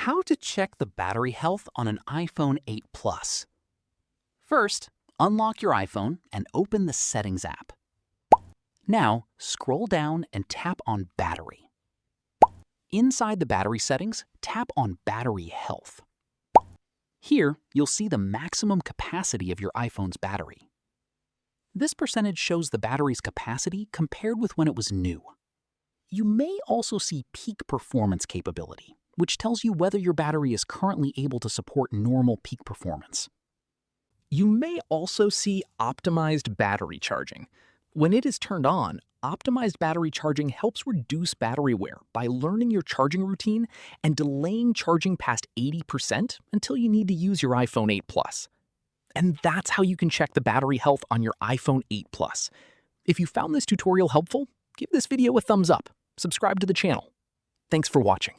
How to check the battery health on an iPhone 8 Plus. First, unlock your iPhone and open the Settings app. Now, scroll down and tap on Battery. Inside the battery settings, tap on Battery Health. Here, you'll see the maximum capacity of your iPhone's battery. This percentage shows the battery's capacity compared with when it was new. You may also see peak performance capability, which tells you whether your battery is currently able to support normal peak performance. You may also see optimized battery charging. When it is turned on, optimized battery charging helps reduce battery wear by learning your charging routine and delaying charging past 80% until you need to use your iPhone 8 Plus. And that's how you can check the battery health on your iPhone 8 Plus. If you found this tutorial helpful, give this video a thumbs up, subscribe to the channel. Thanks for watching.